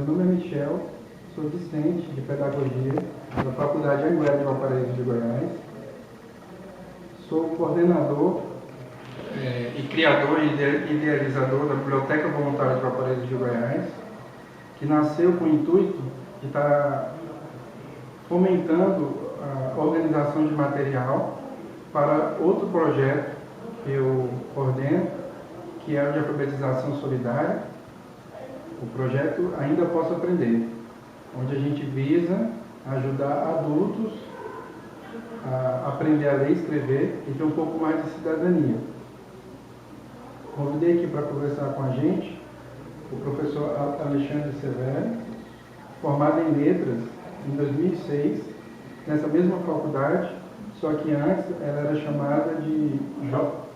meu nome é Michel, sou discente de Pedagogia da Faculdade Anguera de Valparaíso de Goiás. Sou coordenador e criador e idealizador da Biblioteca Voluntária de Valparaíso de Goiás, que nasceu com o intuito de estar fomentando a organização de material para outro projeto que eu coordeno, que é o de alfabetização solidária, o projeto Ainda Posso Aprender, onde a gente visa ajudar adultos a aprender a ler e escrever e ter um pouco mais de cidadania. Convidei aqui para conversar com a gente o professor Alexandre Severo, formado em Letras em 2006, nessa mesma faculdade, só que antes ela era chamada de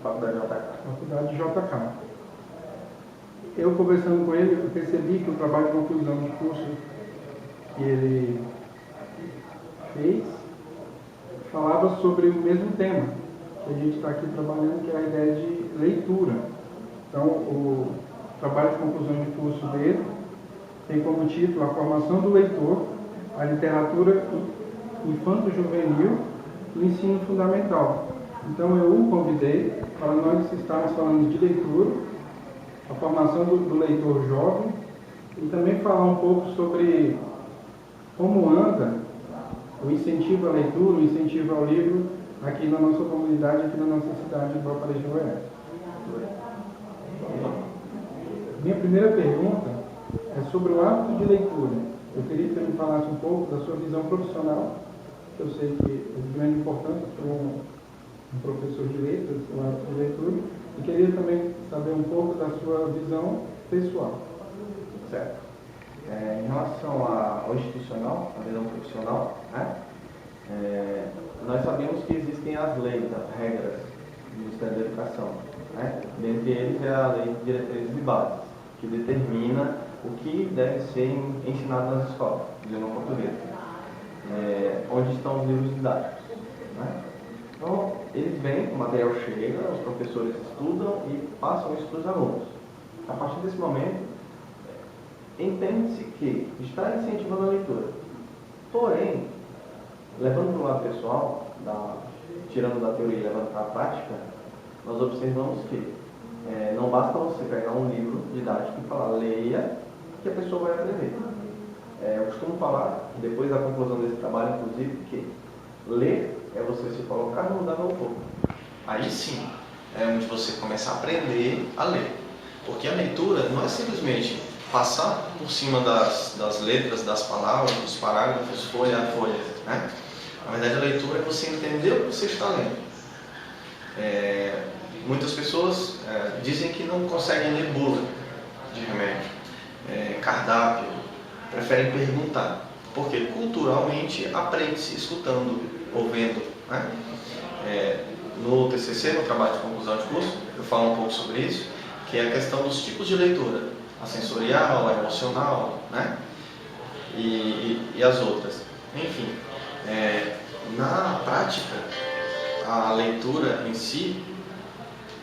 Faculdade JK. Eu, conversando com ele, eu percebi que o trabalho de conclusão de curso que ele fez falava sobre o mesmo tema que a gente está aqui trabalhando, que é a ideia de leitura. Então, o trabalho de conclusão de curso dele tem como título A Formação do Leitor, a Literatura Infanto-Juvenil no Ensino Fundamental. Então, eu o convidei para nós estarmos falando de leitura, a formação do leitor jovem, e também falar um pouco sobre como anda o incentivo à leitura, o incentivo ao livro aqui na nossa comunidade, aqui na nossa cidade de Valparaíso de Goiás. Minha primeira pergunta é sobre o hábito de leitura. Eu queria que você me falasse um pouco da sua visão profissional, que eu sei que é de grande importância para um professor de letras, o hábito de leitura, e queria também saber um pouco da sua visão pessoal. Certo. Em relação ao institucional, à visão profissional, né? Nós sabemos que existem as leis, as regras do Ministério da Educação. Né? Dentre eles é a Lei de Diretrizes e Bases, que determina o que deve ser ensinado nas escolas, de língua portuguesa, onde estão os livros didáticos. Né? Então, eles vêm, o material chega, os professores estudam e passam isso para os alunos. A partir desse momento, entende-se que está incentivando a leitura. Porém, levando para o lado pessoal, tirando da teoria e levando para a prática, nós observamos que não basta você pegar um livro didático e falar, leia, que a pessoa vai aprender. Eu costumo falar, depois da conclusão desse trabalho, inclusive, que ler é você se colocar no lugar do autor. Aí sim, é onde você começa a aprender a ler. Porque a leitura não é simplesmente passar por cima das letras, das palavras, dos parágrafos, folha a folha. Né? Na verdade, a leitura é você entender o que você está lendo. Muitas pessoas dizem que não conseguem ler bula de remédio, cardápio, preferem perguntar. Porque culturalmente aprende-se escutando, ouvindo. Né? No TCC, no trabalho de conclusão de curso, eu falo um pouco sobre isso, que é a questão dos tipos de leitura. A sensorial, a emocional, né? E as outras. Enfim, na prática, a leitura em si,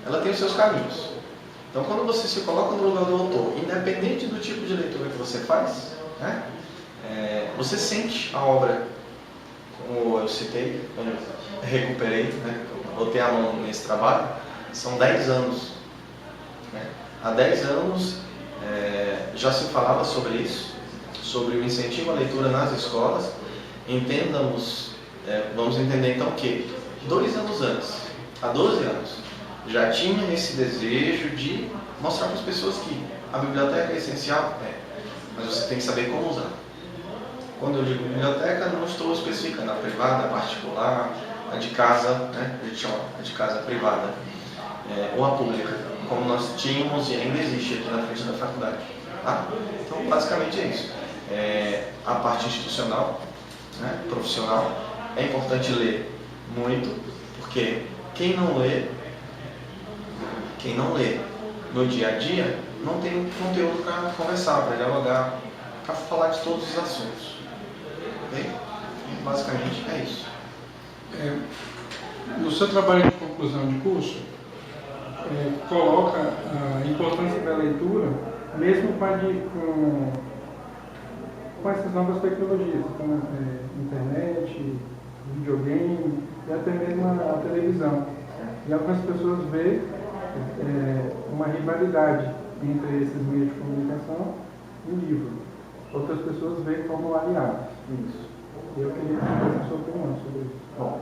ela tem os seus caminhos. Então, quando você se coloca no lugar do autor, independente do tipo de leitura que você faz, né? Você sente a obra, como eu citei, quando eu recuperei, né? Botei a mão nesse trabalho, são 10 anos. Né? Há 10 anos já se falava sobre isso, sobre o incentivo à leitura nas escolas. Vamos entender então que 2 anos antes, há 12 anos, já tinha esse desejo de mostrar para as pessoas que a biblioteca é essencial, mas você tem que saber como usar. Quando eu digo biblioteca, não estou especificando a privada, a particular, a de casa, né? A gente chama a de casa privada, ou a pública, como nós tínhamos e ainda existe aqui na frente da faculdade. Tá? Então, basicamente é isso. A parte institucional, né, profissional, é importante ler muito, porque quem não lê no dia a dia, não tem conteúdo para conversar, para dialogar, para falar de todos os assuntos. Ok? Basicamente é isso. No seu trabalho de conclusão de curso, coloca a importância da leitura, mesmo com com essas novas tecnologias, como internet, videogame e até mesmo a televisão. E algumas pessoas veem uma rivalidade entre esses meios de comunicação e o livro. Outras pessoas veem como aliados. Isso. E eu queria saber a sua opinião sobre isso. Bom,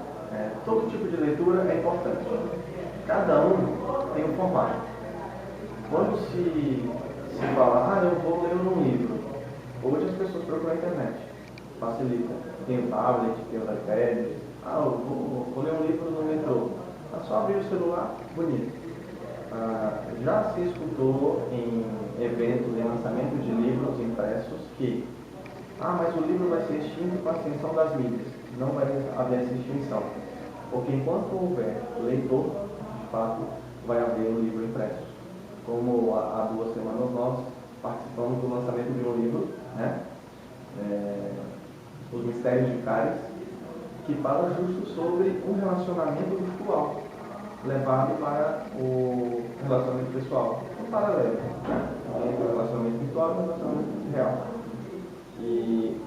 todo tipo de leitura é importante. Cada um tem um formato. Quando se fala, eu vou ler um livro, hoje as pessoas procuram a internet. Facilita. Tem o tablet, tem o iPad. Eu vou ler um livro no metrô. É só abrir o celular, bonito. Já se escutou em eventos, em lançamento de livros impressos que mas o livro vai ser extinto com a ascensão das mídias. Não vai haver essa extinção. Porque enquanto houver leitor, de fato, vai haver um livro impresso. Como há 2 semanas nós participamos do lançamento de um livro, Os Mistérios de Cálice, que fala justo sobre um relacionamento virtual levado para o relacionamento pessoal, um paralelo entre o relacionamento virtual e o relacionamento real. E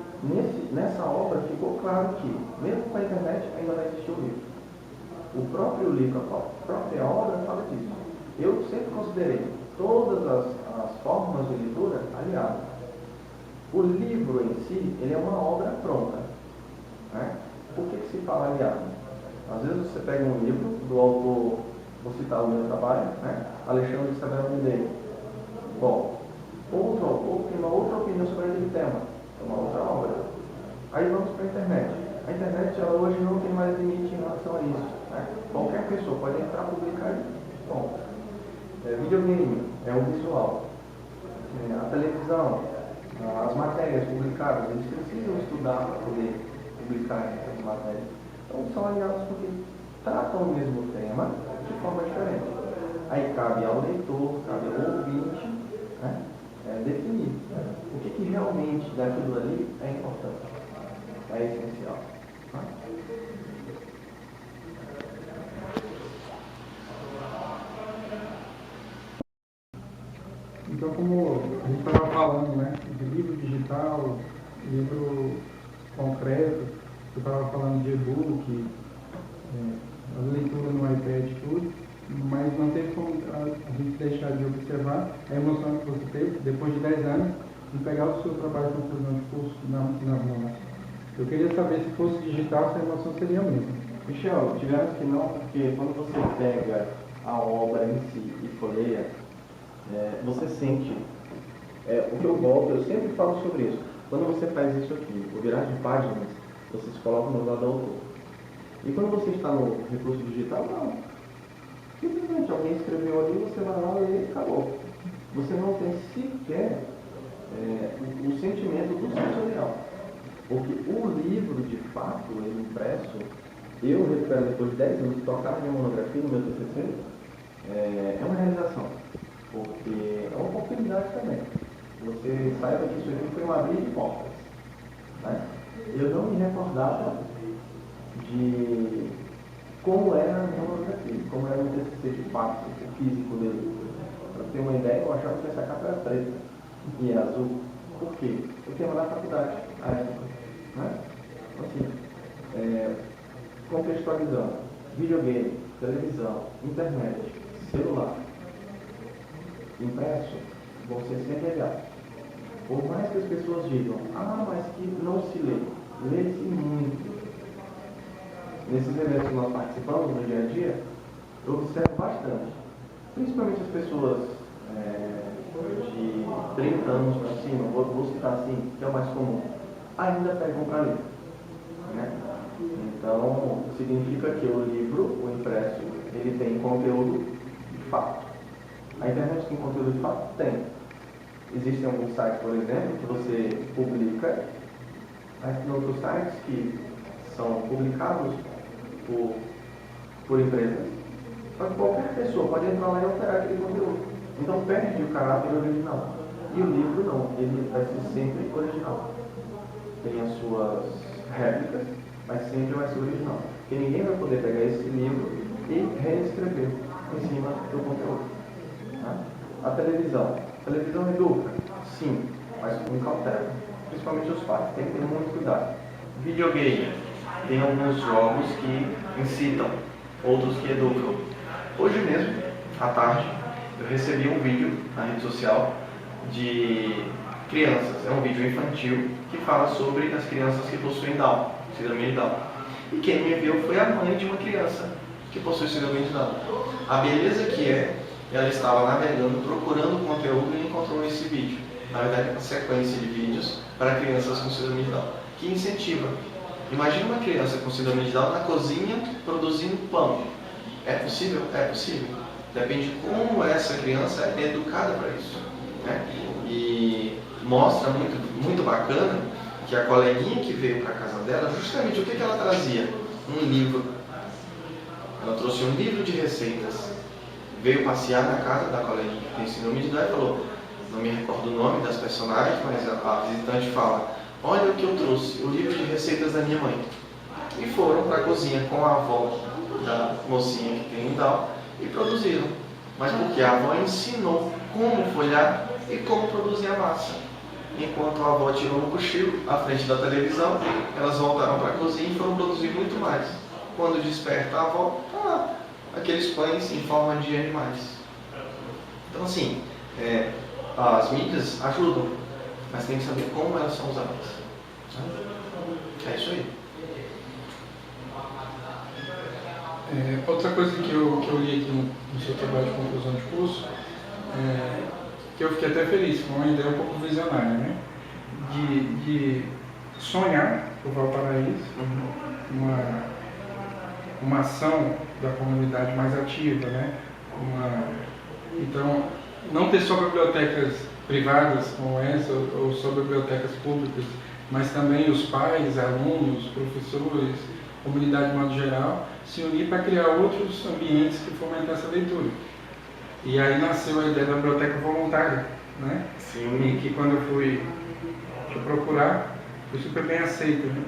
nessa obra ficou claro que, mesmo com a internet, ainda vai existir o livro. O próprio livro, a própria obra fala disso. Eu sempre considerei todas as formas de leitura aliadas. O livro em si, ele é uma obra pronta. Por que se fala aliado? Às vezes você pega um livro do autor, vou citar o meu trabalho, Alexandre Severo Monteiro. Bom, outro autor tem uma outra opinião sobre aquele tema, é uma outra obra. Aí vamos para a internet. A internet ela hoje não tem mais limite em relação a isso. Qualquer pessoa pode entrar, publicar e bom. Videogame é o visual. A televisão, as matérias publicadas, eles precisam estudar para poder publicar essas matérias. Então são aliados porque tratam o mesmo tema de forma diferente. Aí cabe ao leitor, cabe ao ouvinte, definir o que realmente daquilo ali é importante, é essencial. Então, como a gente estava falando, de livro digital, livro concreto, eu estava falando de e-book, a leitura no iPad e tudo, mas não tem como a gente deixar de observar a emoção que você teve, depois de 10 anos, em pegar o seu trabalho de conclusão de curso na mão. Eu queria saber se fosse digital, se a emoção seria a mesma. Michel, tivemos que não, porque quando você pega a obra em si e folheia, você sente, o que eu volto, eu sempre falo sobre isso. Quando você faz isso aqui, o virar de páginas, você se coloca no lado do autor. E quando você está no recurso digital, não. Simplesmente alguém escreveu ali, você vai lá e acabou. Você não tem sequer o sentimento do sensorial. Porque o livro, de fato, ele impresso, eu recupero depois de 10 anos, tocar na minha monografia, no meu TCC, é uma realização. Porque é uma oportunidade também. Você saiba que isso aqui foi um abrir de portas. Eu não me recordava de como era a minha monografia, como era o TCC de fato, o físico dele. Para ter uma ideia, eu achava que essa capa era preta e azul. Por quê? O tema da faculdade, a época. Assim, contextualizando, videogame, televisão, internet, celular, impresso, vão ser sempre aliados. Por mais que as pessoas digam, mas que não se lê, lê-se muito. Nesses eventos que nós participamos no dia a dia, eu observo bastante. Principalmente as pessoas de 30 anos para cima, vou citar assim, que é o mais comum, ainda pegam para ler. Então, significa que o livro, o impresso, ele tem conteúdo de fato. A internet tem conteúdo de fato? Tem. Existem alguns sites, por exemplo, que você publica, mas tem outros sites que são publicados por empresas. Só que qualquer pessoa pode entrar lá e alterar aquele conteúdo. Então perde o caráter original. E o livro não, ele vai ser sempre original. Tem as suas réplicas, mas sempre vai ser original. Porque ninguém vai poder pegar esse livro e reescrever em cima do conteúdo. A televisão. A televisão educa? Sim, mas com cautela. principalmente os pais, tem que ter muito cuidado. Videogame, tem alguns jogos que incitam, outros que educam. Hoje mesmo, à tarde, eu recebi um vídeo na rede social de crianças, é um vídeo infantil que fala sobre as crianças que possuem Down, síndrome de Down. E quem me enviou foi a mãe de uma criança que possui síndrome de Down. A beleza que é, ela estava navegando, procurando conteúdo e encontrou esse vídeo. Na verdade, uma sequência de vídeos para crianças com síndrome de Down, que incentiva. Imagina uma criança com síndrome de Down na cozinha produzindo pão. É possível? É possível. Depende de como essa criança é educada para isso, né? E mostra muito bacana que a coleguinha que veio para a casa dela, justamente o que ela trazia? Um livro. Ela trouxe um livro de receitas. Veio passear na casa da coleguinha que tem síndrome de Down e falou, não me recordo o nome das personagens, mas a visitante fala, olha o que eu trouxe, o livro de receitas da minha mãe. E foram para a cozinha com a avó da mocinha que tem Down e produziram. Mas porque a avó ensinou como folhar e como produzir a massa. Enquanto a avó tirou um cochilo à frente da televisão, elas voltaram para a cozinha e foram produzir muito mais. Quando desperta a avó, aqueles pães em forma de animais. Então assim, as mídias ajudam, mas tem que saber como elas são usadas. É isso aí. Outra coisa que eu li aqui no seu trabalho de conclusão de curso, que eu fiquei até feliz, foi uma ideia um pouco visionária, né? De sonhar por Valparaíso, uma ação da comunidade mais ativa, né? Então, não ter só bibliotecas privadas como essa, ou só bibliotecas públicas, mas também os pais, alunos, professores, comunidade de modo geral, se unir para criar outros ambientes que fomentam essa leitura. E aí nasceu a ideia da biblioteca voluntária, né? Sim. E que quando eu fui procurar, foi super bem aceito, né?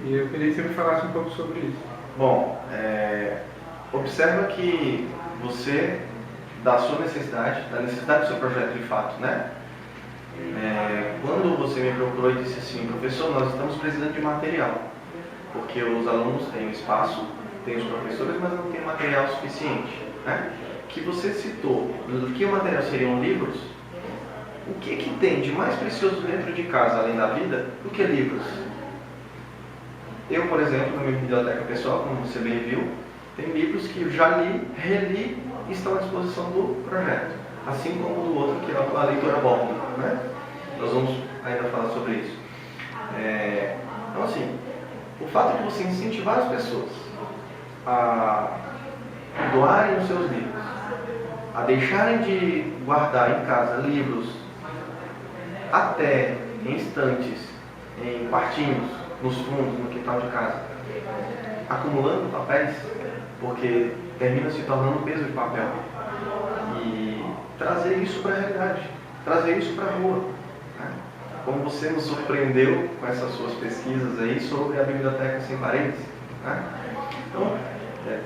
E eu queria que você me falasse um pouco sobre isso. Bom, observa que você, da sua necessidade, da necessidade do seu projeto de fato, né? Quando você me procurou e disse assim, professor, nós estamos precisando de material, porque os alunos têm o espaço, têm os professores, mas não tem material suficiente, né? Que você citou, que o material seriam livros, o que tem de mais precioso dentro de casa, além da vida, do que livros? Eu, por exemplo, na minha biblioteca pessoal, como você bem viu, tem livros que eu já li, reli e estão à disposição do projeto, assim como do outro, que é a leitura Borba, né? Nós vamos ainda falar sobre isso. Então, assim, o fato de você incentivar as pessoas a doarem os seus livros, a deixarem de guardar em casa livros até em estantes, em quartinhos, nos fundos, no quintal de casa, acumulando papéis, porque termina se tornando um peso de papel, e trazer isso para a realidade, trazer isso para a rua, né? Como você nos surpreendeu com essas suas pesquisas aí sobre a biblioteca sem paredes, né? Então,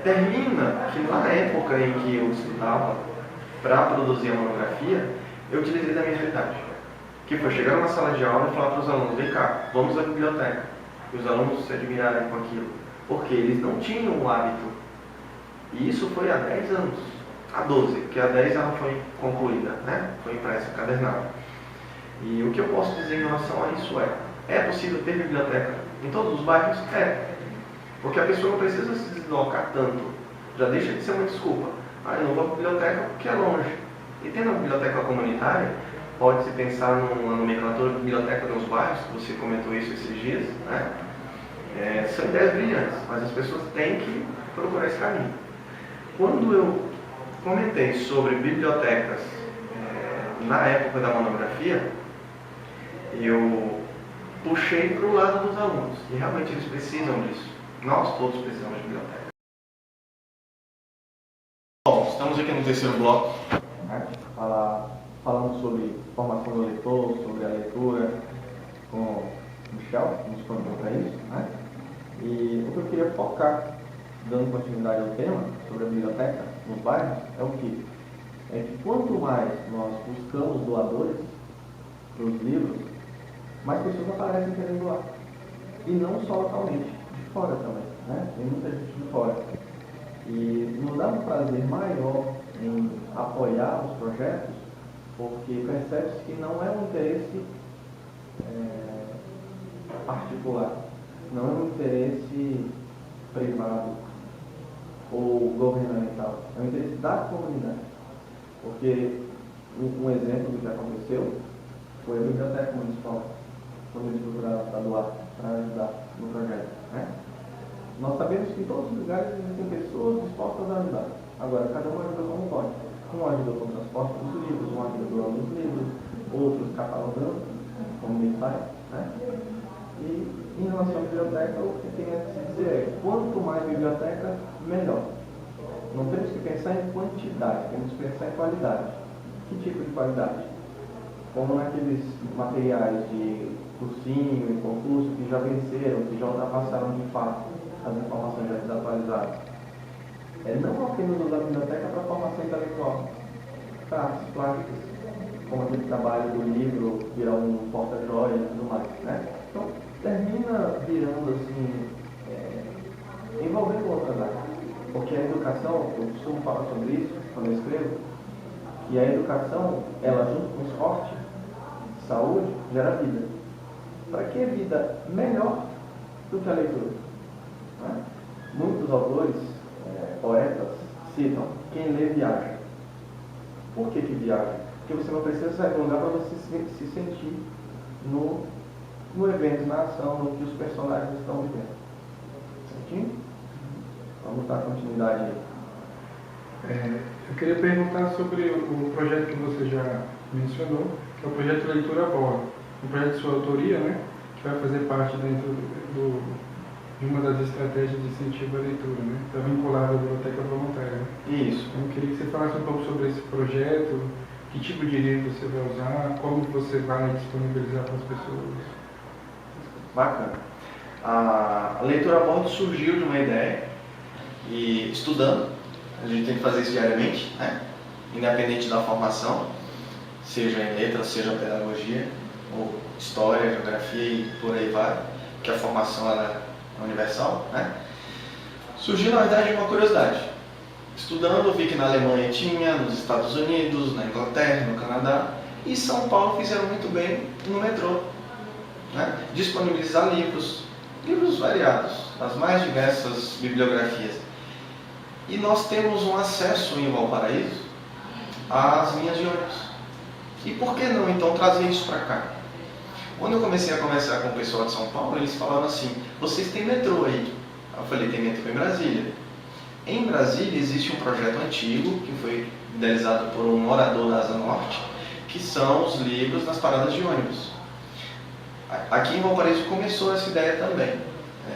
termina que na época em que eu estudava para produzir a monografia, eu utilizei da minha realidade, que foi chegar numa sala de aula e falar para os alunos, vem cá, vamos à biblioteca. E os alunos se admirarem com aquilo, porque eles não tinham o hábito. E isso foi há 10 anos, há 12, porque há 10 ela foi concluída, né? Foi impressa, cadernada. E o que eu posso dizer em relação a isso é possível ter biblioteca em todos os bairros? Porque a pessoa não precisa se deslocar tanto, já deixa de ser uma desculpa. Eu não vou para a biblioteca porque é longe. E tendo a biblioteca comunitária, pode-se pensar numa nomenclatura de biblioteca nos bairros, você comentou isso esses dias, né? São ideias brilhantes, mas as pessoas têm que procurar esse caminho. Quando eu comentei sobre bibliotecas na época da monografia, eu puxei para o lado dos alunos, e realmente eles precisam disso. Nós todos precisamos de biblioteca. Bom, estamos aqui no terceiro bloco. Falando sobre formação do leitor, sobre a leitura, com o Michel, que nos convidou para isso, né? E o que eu queria focar, dando continuidade ao tema sobre a biblioteca nos bairros, é o que? É que quanto mais nós buscamos doadores para os livros, mais pessoas aparecem querendo doar. E não só localmente, de fora também, né? Tem muita gente de fora. E nos dá um prazer maior em apoiar os projetos, porque percebe-se que não é um interesse particular, não é um interesse privado ou governamental, é um interesse da comunidade. Porque um exemplo do que aconteceu foi a Biblioteca Municipal, quando eles procuraram para doar, para ajudar no projeto, né? Nós sabemos que em todos os lugares existem pessoas dispostas a ajudar. Agora, cada um ajuda como pode. Um ajuda com o transporte dos livros, um ajuda doando os livros, outros catalogando, como bem faz, né? E em relação à biblioteca, o que tem a se dizer é: quanto mais biblioteca, melhor. Não temos que pensar em quantidade, temos que pensar em qualidade. Que tipo de qualidade? Como naqueles materiais de cursinho e concurso que já venceram, que já ultrapassaram de fato as informações já desatualizadas. Não apenas usar a biblioteca para formação intelectual, para artes plásticas, como aquele trabalho do livro virar um porta-joia e tudo mais, né? Então, termina virando assim, envolvendo outras áreas. Porque a educação, eu costumo falar sobre isso quando eu escrevo, que a educação, ela junto com o esporte, saúde, gera vida. Para que vida melhor do que a leitura? Né? Muitos autores, poetas, citam: quem lê viaja. Por que viaja? Porque você não precisa sair do lugar para você se sentir no evento, na ação, no que os personagens estão vivendo. Certinho? Vamos dar continuidade aí. Eu queria perguntar sobre o projeto que você já mencionou, que é o projeto Leitura a Bordo. Um projeto de sua autoria, né? Que vai fazer parte dentro de uma das estratégias de incentivo à leitura, né? Está vinculado à biblioteca voluntária. Né? Isso. Eu queria que você falasse um pouco sobre esse projeto, que tipo de livro você vai usar, como você vai disponibilizar para as pessoas. Bacana. A leitura a bordo surgiu de uma ideia, e estudando, a gente tem que fazer isso diariamente, né? Independente da formação, seja em letras, seja pedagogia, ou história, geografia e por aí vai, que a formação ela é universal, né? Surgiu na verdade uma curiosidade. Estudando, vi que na Alemanha tinha, nos Estados Unidos, na Inglaterra, no Canadá, e São Paulo fizeram muito bem no metrô, né? Disponibilizar livros variados, as mais diversas bibliografias. E nós temos um acesso em Valparaíso às linhas de ônibus. E por que não então trazer isso para cá? Quando eu comecei a conversar com o pessoal de São Paulo, eles falaram assim: vocês têm metrô aí? Eu falei: tem metrô em Brasília. Em Brasília existe um projeto antigo que foi idealizado por um morador da Asa Norte, que são os livros nas paradas de ônibus. Aqui em Valparaíso começou essa ideia também,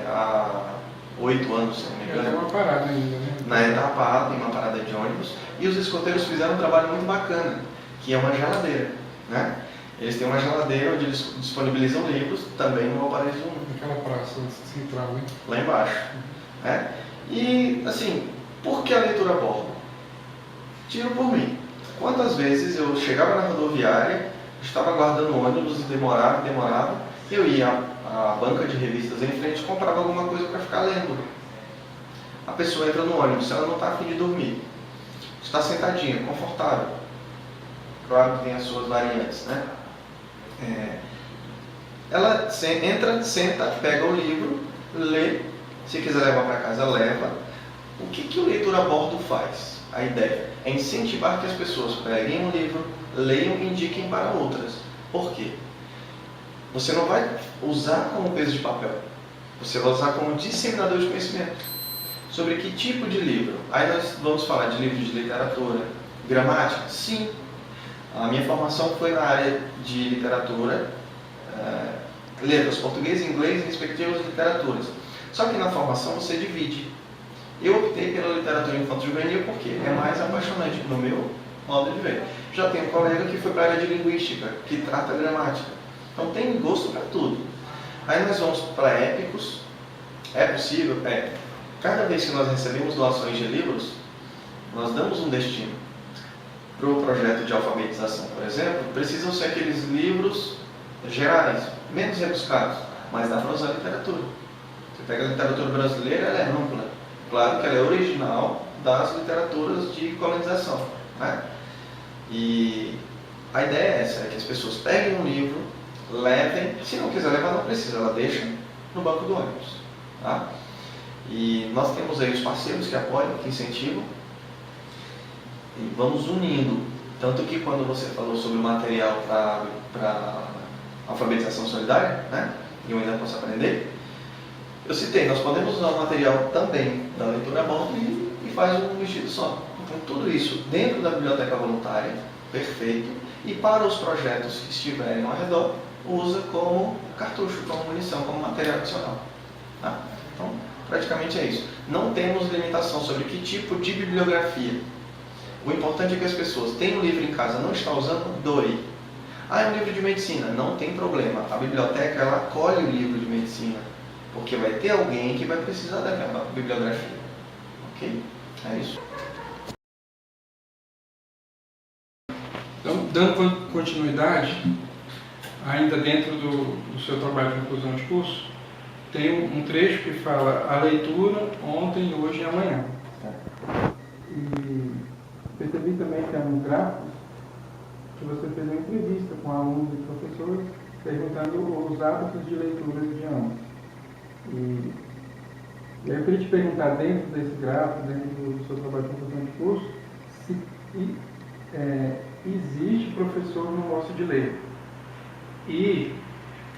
há 8 anos, se não me engano. Tem uma parada ainda, né? Na etapa A tem uma parada de ônibus, e os escoteiros fizeram um trabalho muito bacana, que é uma geladeira, né? Eles têm uma geladeira onde eles disponibilizam livros, também no Valparaíso 1. Aquela praça central, né? Lá embaixo, né? E, assim, por que a leitura a bordo? Tiro por mim. Quantas vezes eu chegava na rodoviária, estava aguardando o ônibus e demorava, eu ia à banca de revistas em frente e comprava alguma coisa para ficar lendo. A pessoa entra no ônibus, ela não está a fim de dormir, está sentadinha, confortável. Claro que tem as suas variantes, né? Ela entra, senta, pega o livro, lê, se quiser levar para casa, leva. O que o leitura a bordo faz? A ideia é incentivar que as pessoas peguem um livro, leiam e indiquem para outras. Por quê? Você não vai usar como peso de papel, você vai usar como disseminador de conhecimento. Sobre que tipo de livro? Aí nós vamos falar de livros de literatura, gramática? Sim. A minha formação foi na área de literatura, letras português, inglês e respectivas literaturas. Só que na formação você divide. Eu optei pela literatura infanto-juvenil porque é mais apaixonante no meu modo de ver. Já tenho um colega que foi para a área de linguística, que trata a gramática. Então tem gosto para tudo. Aí nós vamos para épicos. É possível? Cada vez que nós recebemos doações de livros, nós damos um destino. Para o projeto de alfabetização, por exemplo, precisam ser aqueles livros gerais, menos rebuscados, mas dá para usar a literatura. Você pega a literatura brasileira, ela é ampla. Claro que ela é original das literaturas de colonização, né? E a ideia é essa, é que as pessoas peguem um livro, levem, se não quiser levar não precisa, ela deixa no banco do ônibus, tá? E nós temos aí os parceiros que apoiam, que incentivam, e vamos unindo. Tanto que quando você falou sobre o material para alfabetização solidária, né? E eu ainda posso aprender, eu citei, nós podemos usar o material também da leitura bom e faz um vestido só. Então tudo isso dentro da biblioteca voluntária, perfeito, e para os projetos que estiverem ao redor, usa como cartucho, como munição, como material adicional. Tá? Então, praticamente é isso. Não temos limitação sobre que tipo de bibliografia. O importante é que as pessoas tenham um livro em casa, não está usando, doe. Ah, é um livro de medicina, não tem problema. A biblioteca, ela acolhe o livro de medicina, porque vai ter alguém que vai precisar daquela bibliografia. Ok? É isso. Então, dando continuidade, ainda dentro do seu trabalho de conclusão de curso, tem um trecho que fala a leitura ontem, hoje e amanhã. E percebi também que é um gráfico que você fez uma entrevista com alunos e professores perguntando os hábitos de leitura de ambos. E aí eu queria te perguntar, dentro desse gráfico, dentro do seu trabalho de conclusão de curso, se existe professor que não gosta de ler. E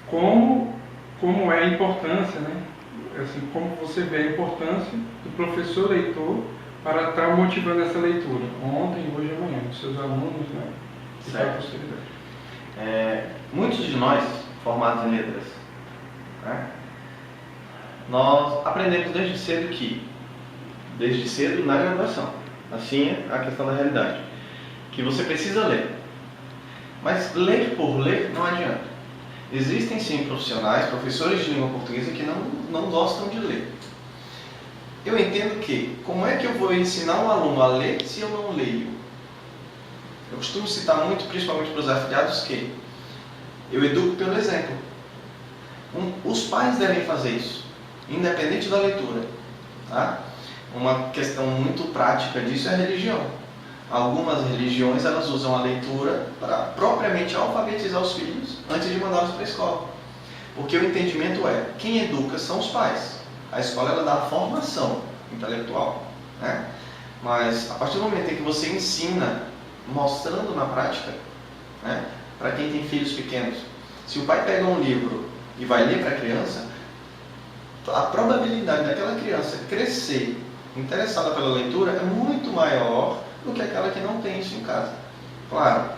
como é a importância, né? Assim, como você vê a importância do professor leitor para estar motivando essa leitura, ontem, hoje e amanhã, dos seus alunos, né? E para a posteridade. Muitos de nós, formados em letras, né? Nós aprendemos desde cedo na graduação, assim é a questão da realidade, que você precisa ler. Mas ler por ler não adianta. Existem sim profissionais, professores de língua portuguesa que não gostam de ler. Eu entendo que, como é que eu vou ensinar um aluno a ler se eu não leio? Eu costumo citar muito, principalmente para os afiliados, que eu educo pelo exemplo. Os pais devem fazer isso, independente da leitura. Tá? Uma questão muito prática disso é a religião. Algumas religiões elas usam a leitura para propriamente alfabetizar os filhos antes de mandá-los para a escola. Porque o entendimento é, quem educa são os pais. A escola ela dá a formação intelectual, né? Mas a partir do momento em que você ensina, mostrando na prática, né? Para quem tem filhos pequenos, se o pai pega um livro e vai ler para a criança, a probabilidade daquela criança crescer interessada pela leitura é muito maior do que aquela que não tem isso em casa. Claro,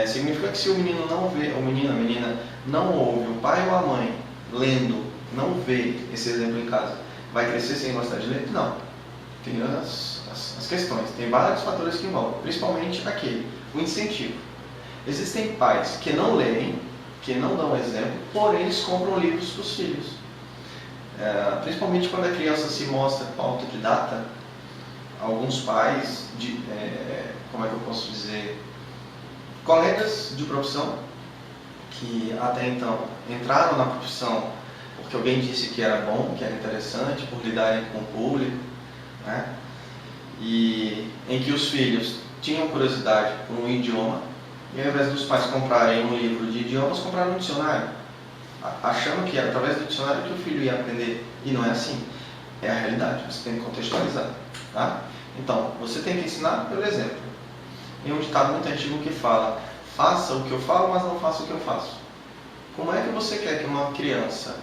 significa que se o menino não vê, ou menina, a menina, não ouve o pai ou a mãe lendo, não vê esse exemplo em casa, vai crescer sem gostar de ler? Não. Tem as questões, tem vários fatores que envolvem, principalmente o incentivo. Existem pais que não leem, que não dão exemplo, porém eles compram livros para os filhos. Principalmente quando a criança se mostra autodidata, alguns pais, como é que eu posso dizer, colegas de profissão, que até então entraram na profissão porque alguém disse que era bom, que era interessante, por lidarem com o público, né? E em que os filhos tinham curiosidade por um idioma, e ao invés dos pais comprarem um livro de idiomas, compraram um dicionário, achando que era através do dicionário que o filho ia aprender. E não é assim. É a realidade, você tem que contextualizar. Tá? Então, você tem que ensinar pelo exemplo. Tem um ditado muito antigo que fala: faça o que eu falo, mas não faça o que eu faço. Como é que você quer que uma criança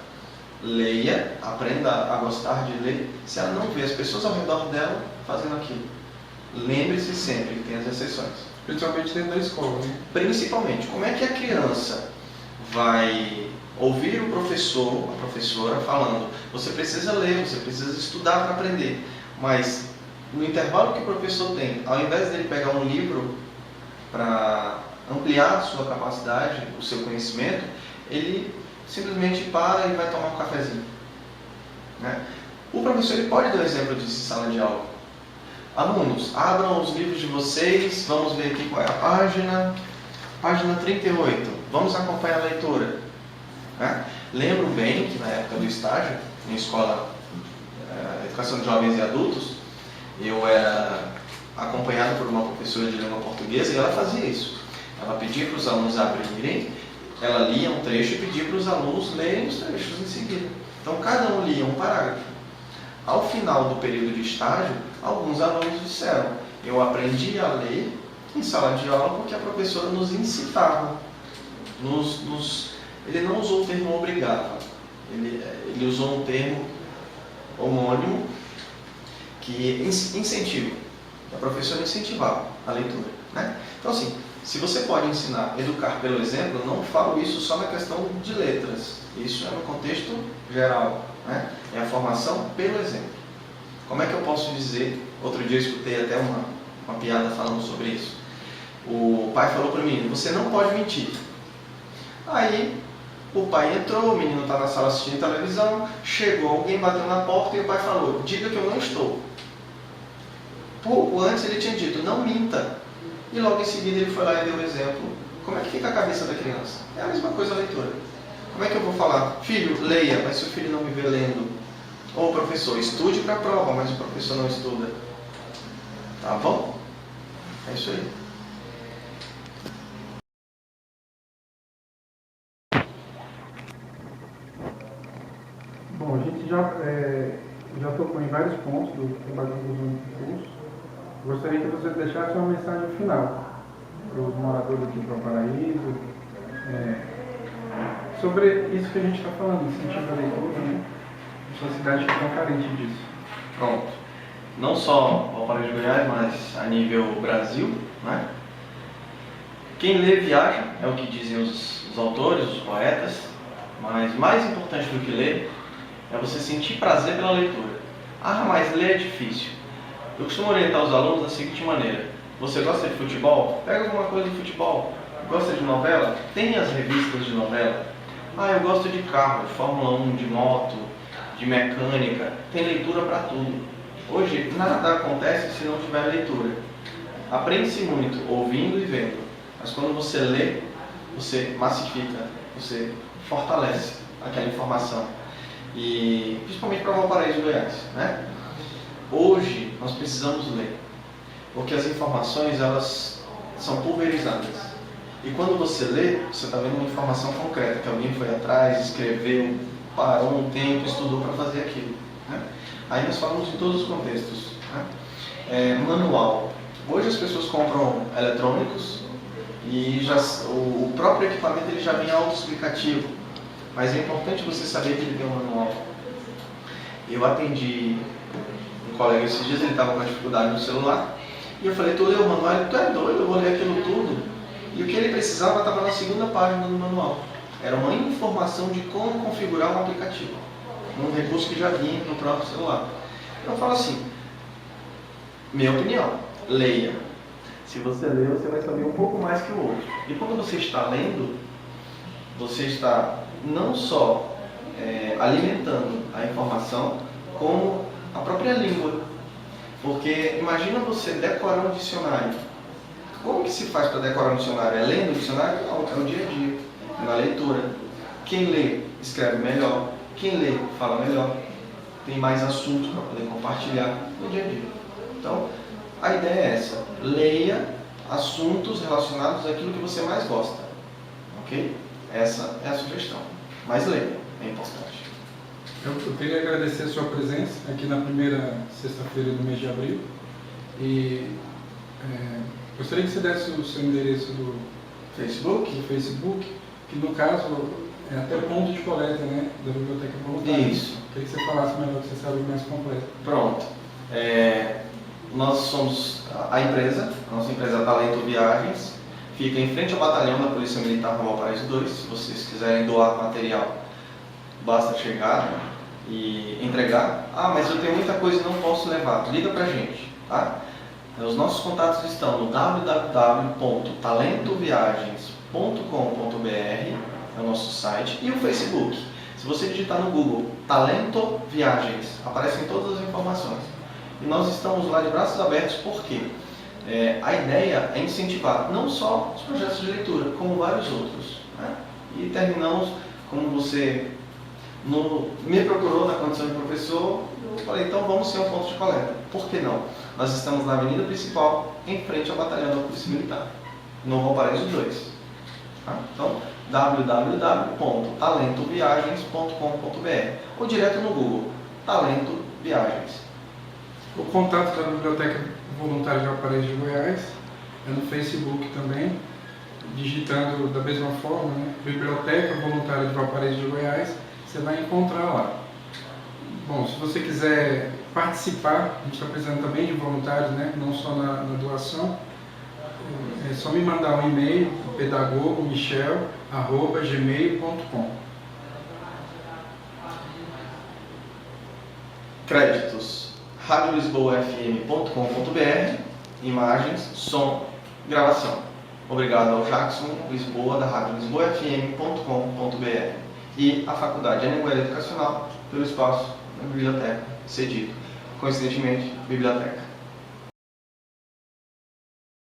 leia, aprenda a gostar de ler, se ela não vê as pessoas ao redor dela fazendo aquilo? Lembre-se sempre que tem as exceções. Principalmente dentro da escola, né? Principalmente, como é que a criança vai ouvir o professor, a professora falando: você precisa ler, você precisa estudar para aprender, mas no intervalo que o professor tem, ao invés dele pegar um livro para ampliar a sua capacidade, o seu conhecimento, ele simplesmente para e vai tomar um cafezinho, né? O professor ele pode dar um exemplo disso em sala de aula. Alunos, abram os livros de vocês, vamos ver aqui qual é a página 38, vamos acompanhar a leitura. Lembro bem que na época do estágio, em escola, educação de jovens e adultos, eu era acompanhado por uma professora de língua portuguesa e ela fazia isso. Ela pedia para os alunos abrirem, ela lia um trecho e pedia para os alunos lerem os trechos em seguida. Então cada um lia um parágrafo. Ao final do período de estágio, alguns alunos disseram: eu aprendi a ler em sala de aula porque a professora nos incitava. Ele não usou o termo obrigava, ele usou um termo homônimo que incentiva. A professora incentivava a leitura, né? Então assim, se você pode ensinar, educar pelo exemplo, não falo isso só na questão de letras. Isso é no contexto geral, né? É a formação pelo exemplo. Como é que eu posso dizer? Outro dia eu escutei até uma piada falando sobre isso. O pai falou para o menino: você não pode mentir. Aí o pai entrou, o menino está na sala assistindo televisão, chegou alguém, bateu na porta e o pai falou: diga que eu não estou. Pouco antes ele tinha dito: não minta. E logo em seguida ele foi lá e deu o exemplo. Como é que fica a cabeça da criança? É a mesma coisa a leitura. Como é que eu vou falar: filho, leia, mas se o filho não me vê lendo? Ou professor, estude para a prova, mas o professor não estuda. Tá bom? É isso aí. Bom, a gente já tocou em vários pontos do trabalho de conclusão do curso. Gostaria que você deixasse uma mensagem final para os moradores de Valparaíso, sobre isso que a gente está falando, incentivo à leitura, né? Sua cidade fica tão carente disso. Pronto. Não só Valparaíso de Goiás, mas a nível Brasil, né? Quem lê viaja, é o que dizem os autores, os poetas, mas mais importante do que ler é você sentir prazer pela leitura. Ah, mas ler é difícil. Eu costumo orientar os alunos da seguinte maneira: você gosta de futebol? Pega alguma coisa de futebol. Gosta de novela? Tem as revistas de novela. Ah, eu gosto de carro, de Fórmula 1, de moto, de mecânica. Tem leitura para tudo. Hoje nada acontece se não tiver leitura. Aprende-se muito ouvindo e vendo, mas quando você lê, você massifica, você fortalece aquela informação. E principalmente para Valparaíso e Goiás, né? Hoje nós precisamos ler, porque as informações elas são pulverizadas. E quando você lê, você está vendo uma informação concreta, que alguém foi atrás, escreveu, parou um tempo, estudou para fazer aquilo, né? Aí nós falamos em todos os contextos, né? Manual. Hoje as pessoas compram eletrônicos e o próprio equipamento ele já vem autoexplicativo, mas é importante você saber que ele tem um manual. Eu atendi um colega esses dias, ele estava com dificuldade no celular, e eu falei: tu leu o manual? Ele: tu é doido, eu vou ler aquilo tudo. E o que ele precisava estava na segunda página do manual. Era uma informação de como configurar um aplicativo, um recurso que já vinha no próprio celular. Então eu falo assim, minha opinião, leia. Se você ler, você vai saber um pouco mais que o outro. E quando você está lendo, você está não só alimentando a informação, como a própria língua. Porque imagina você decorar um dicionário. Como que se faz para decorar um dicionário? É lendo o dicionário? Não, é o dia a dia, é na leitura. Quem lê, escreve melhor. Quem lê, fala melhor. Tem mais assuntos para poder compartilhar no dia a dia. Então, a ideia é essa. Leia assuntos relacionados àquilo que você mais gosta. Ok? Essa é a sugestão. Mas leia, é importante. Eu queria agradecer a sua presença aqui na primeira sexta-feira do mês de abril. E gostaria que você desse o seu endereço do Facebook, que no caso é até ponto de coleta, né, da Biblioteca Voluntária. Isso. Queria que você falasse melhor, que você sabe mais completo. Pronto. Nós somos a nossa empresa Talento Viagens, fica em frente ao batalhão da Polícia Militar no Valparaíso 2. Se vocês quiserem doar material, basta chegar e entregar. Ah, mas eu tenho muita coisa e não posso levar. Liga pra gente, tá? Os nossos contatos estão no www.talentoviagens.com.br, é o nosso site, e o Facebook. Se você digitar no Google Talento Viagens, aparecem todas as informações. E nós estamos lá de braços abertos porque a ideia é incentivar não só os projetos de leitura, como vários outros, né? E terminamos como você me procurou na condição de professor, eu falei, então vamos ser um ponto de coleta. Por que não? Nós estamos na avenida principal, em frente ao batalhão da Polícia Militar, no Valparaíso 2. Tá? Então, www.talentoviagens.com.br ou direto no Google, Talento Viagens. O contato da Biblioteca Voluntária de Valparaíso de Goiás é no Facebook também, digitando da mesma forma, né? Biblioteca Voluntária de Valparaíso de Goiás, você vai encontrar lá. Bom, se você quiser participar, a gente está precisando também de voluntários, né? Não só na doação, é só me mandar um e-mail, pedagogomichel@gmail.com. Créditos: radiolisboafm.com.br, imagens, som, gravação. Obrigado ao Jackson Lisboa, da radiolisboafm.com.br, e à Faculdade Anhanguera Educacional pelo espaço na biblioteca cedido. Coincidentemente, biblioteca.